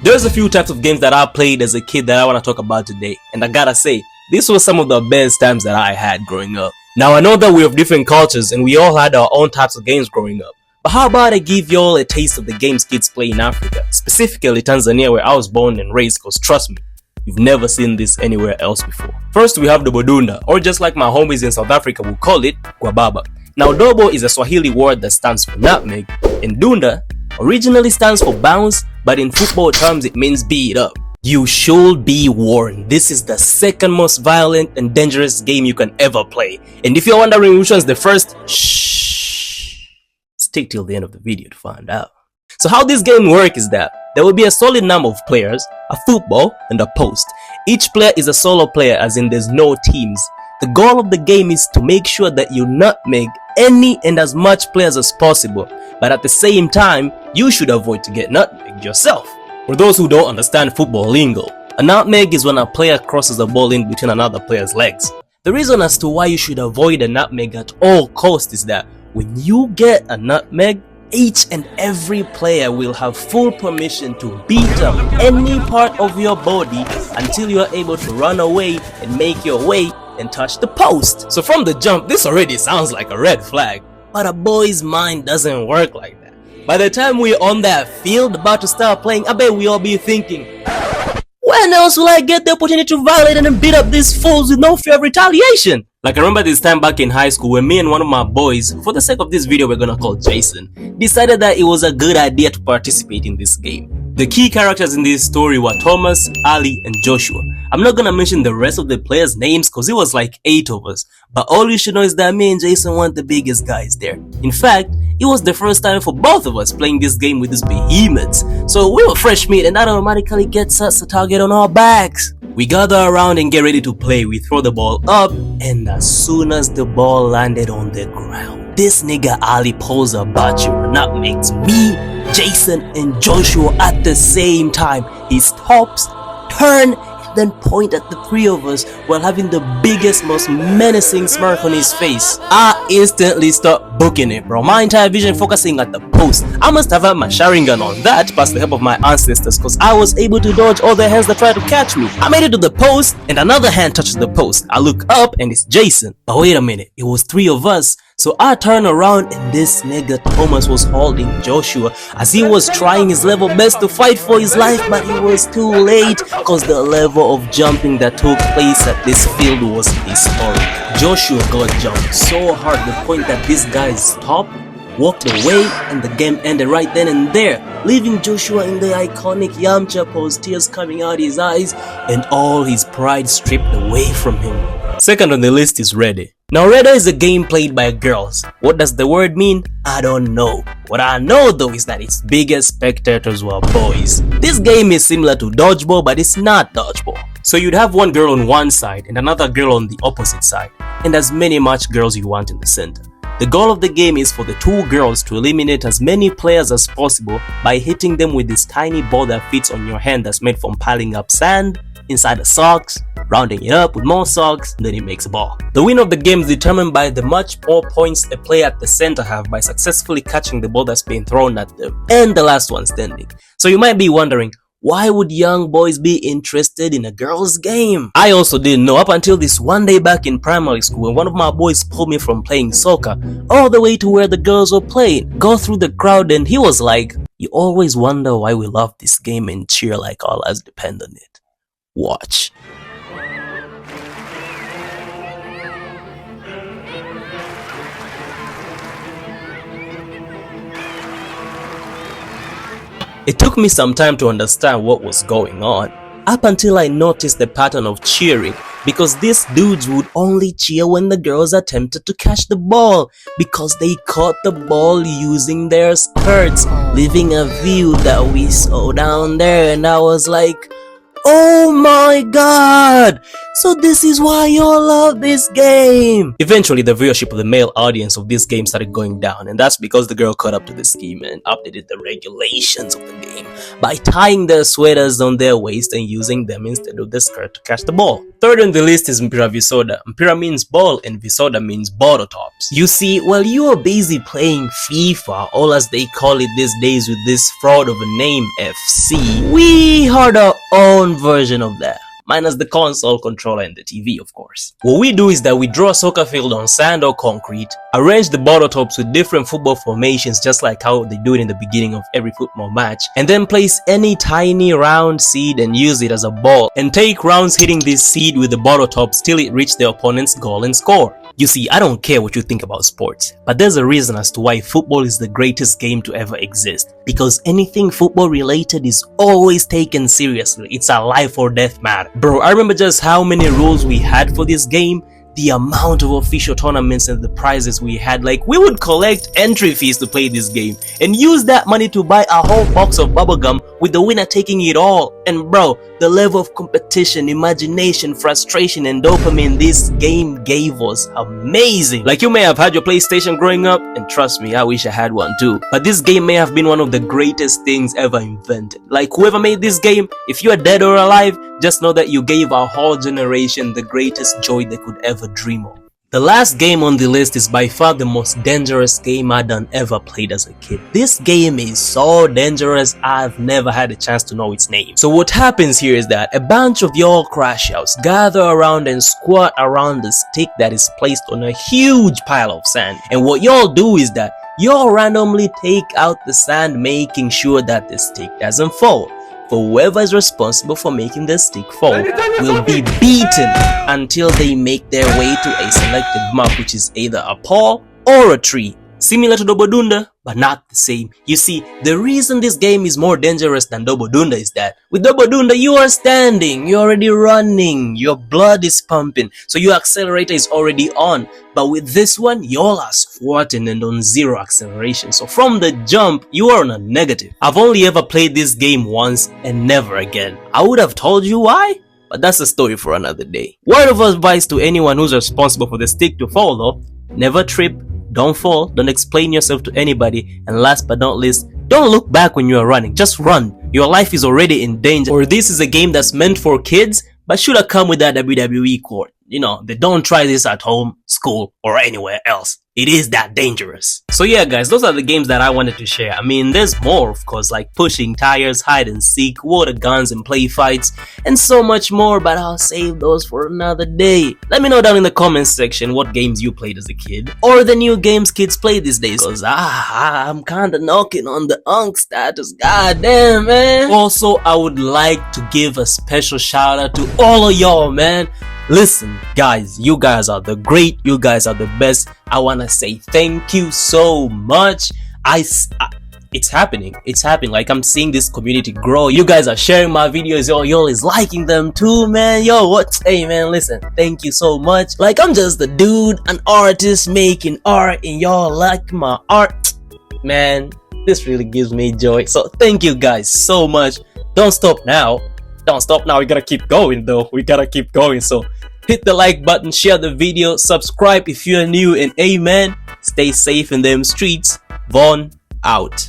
There's a few types of games that I played as a kid that I want to talk about today, and I gotta say, this was some of the best times that I had growing up. Now I know that we have different cultures and we all had our own types of games growing up, but how about I give y'all a taste of the games kids play in Africa, specifically Tanzania where I was born and raised, cause trust me, you've never seen this anywhere else before. First we have the Doduna, or just like my homies in South Africa will call it, Guababa. Now Dobo is a Swahili word that stands for nutmeg, and Dunda originally stands for bounce, but in football terms it means beat up. You should be warned, this is the second most violent and dangerous game you can ever play. And if you're wondering which one's the first, shh, stick till the end of the video to find out. So how this game works is that there will be a solid number of players, a football and a post. Each player is a solo player, as in there's no teams. The goal of the game is to make sure that you nutmeg any and as much players as possible, but at the same time, you should avoid to get nutmegged yourself. For those who don't understand football lingo, a nutmeg is when a player crosses the ball in between another player's legs. The reason as to why you should avoid a nutmeg at all costs is that when you get a nutmeg, each and every player will have full permission to beat up any part of your body until you are able to run away and make your way and touch the post. So from the jump, this already sounds like a red flag, but a boy's mind doesn't work like that. By the time we're on that field about to start playing, I bet we all be thinking, when else will I get the opportunity to violate and beat up these fools with no fear of retaliation? Like I remember this time back in high school when me and one of my boys, for the sake of this video we're gonna call Jason, decided that it was a good idea to participate in this game. The key characters in this story were Thomas, Ali and Joshua. I'm not gonna mention the rest of the players' names cause it was like 8 of us, but all you should know is that me and Jason weren't the biggest guys there. In fact, it was the first time for both of us playing this game with these behemoths, so we were fresh meat and that automatically gets us a target on our backs. We gather around and get ready to play. We throw the ball up, and as soon as the ball landed on the ground, this nigga Ali pulls a bachelor, nutmegs me, Jason and Joshua at the same time. He stops, turn, and then point at the three of us while having the biggest, most menacing smirk on his face. I instantly start booking it, bro. My entire vision focusing at the post. I must have had my Sharingan on that, plus the help of my ancestors, cause I was able to dodge all the hands that tried to catch me. I made it to the post, and another hand touches the post. I look up, and it's Jason. But wait a minute, it was 3 of us. So I turn around and this nigga Thomas was holding Joshua as he was trying his level best to fight for his life, but it was too late cause the level of jumping that took place at this field was historic. Joshua got jumped so hard to the point that this guy stopped, walked away, and the game ended right then and there, leaving Joshua in the iconic Yamcha pose, tears coming out his eyes and all his pride stripped away from him. Second on the list is Ready. Now Ready is a game played by girls. What does the word mean? I don't know. What I know though is that its biggest spectators were boys. This game is similar to dodgeball, but it's not dodgeball. So you'd have one girl on one side and another girl on the opposite side, and as many match girls you want in the center. The goal of the game is for the 2 girls to eliminate as many players as possible by hitting them with this tiny ball that fits on your hand that's made from piling up sand inside the socks, rounding it up with more socks, then it makes a ball. The winner of the game is determined by the much more points a player at the center have by successfully catching the ball that's being thrown at them, and the last one standing. So you might be wondering, why would young boys be interested in a girl's game? I also didn't know up until this one day back in primary school when one of my boys pulled me from playing soccer all the way to where the girls were playing, go through the crowd, and he was like, you always wonder why we love this game and cheer like our lives depend on it. Watch. It took me some time to understand what was going on, up until I noticed the pattern of cheering, because these dudes would only cheer when the girls attempted to catch the ball, because they caught the ball using their skirts, leaving a view that we saw down there, and I was like, oh my god! So this is why y'all love this game! Eventually the viewership of the male audience of this game started going down, and that's because the girl caught up to the scheme and updated the regulations of the game by tying their sweaters on their waist and using them instead of the skirt to catch the ball. Third on the list is Impira Visod. Impira means ball and Visoda means bottle tops. You see, while you are busy playing FIFA, or as they call it these days with this fraud of a name, FC, we had our own version of that, minus the console controller and the TV, of course. What we do is that we draw a soccer field on sand or concrete, arrange the bottle tops with different football formations just like how they do it in the beginning of every football match, and then place any tiny round seed and use it as a ball, and take rounds hitting this seed with the bottle tops till it reaches the opponent's goal and score. You see, I don't care what you think about sports, but there's a reason as to why football is the greatest game to ever exist. Because anything football related is always taken seriously. It's a life or death matter. Bro, I remember just how many rules we had for this game, the amount of official tournaments and the prizes we had. Like, we would collect entry fees to play this game and use that money to buy a whole box of bubblegum, with the winner taking it all. And bro, the level of competition, imagination, frustration and dopamine this game gave was amazing. Like, you may have had your PlayStation growing up, and trust me, I wish I had one too, but this game may have been one of the greatest things ever invented. Like, whoever made this game, if you are dead or alive, just know that you gave our whole generation the greatest joy they could ever dream of. The last game on the list is by far the most dangerous game I done ever played as a kid. This game is so dangerous, I've never had a chance to know its name. So what happens here is that a bunch of y'all crash outs gather around and squat around the stick that is placed on a huge pile of sand. And what y'all do is that y'all randomly take out the sand, making sure that the stick doesn't fall. For whoever is responsible for making the stick fall will be beaten until they make their way to a selected mark, which is either a pole or a tree. Similar to Doduna, but not the same. You see, the reason this game is more dangerous than Doduna is that with Doduna you are standing, you're already running, your blood is pumping, so your accelerator is already on. But with this one, you all are squatting and on zero acceleration, so from the jump, you are on a negative. I've only ever played this game once and never again. I would have told you why, but that's a story for another day. Word of advice to anyone who's responsible for the stick to fall though: never trip, don't fall, don't explain yourself to anybody, and last but not least, don't look back when you are running, just run. Your life is already in danger. Or this is a game that's meant for kids, but should have come with that WWE cord. You know, they don't try this at home, school, or anywhere else. It is that dangerous. So yeah guys, those are the games that I wanted to share. I mean, there's more of course, like pushing tires, hide and seek, water guns and play fights, and so much more, but I'll save those for another day. Let me know down in the comments section what games you played as a kid, or the new games kids play these days, cause I'm kinda knocking on the unk status, goddamn man. Also, I would like to give a special shout out to all of y'all, man. Listen guys, you guys are the great, you guys are the best. I wanna say thank you so much. It's happening, like I'm seeing this community grow. You guys are sharing my videos, y'all is liking them too, man. Yo, what? Hey man, listen, thank you so much. Like, I'm just a dude, an artist making art, and y'all like my art, man. This really gives me joy, so thank you guys so much. Don't stop now, we gotta keep going though, so hit the like button, share the video, subscribe if you're new, and amen, stay safe in them streets. Von out.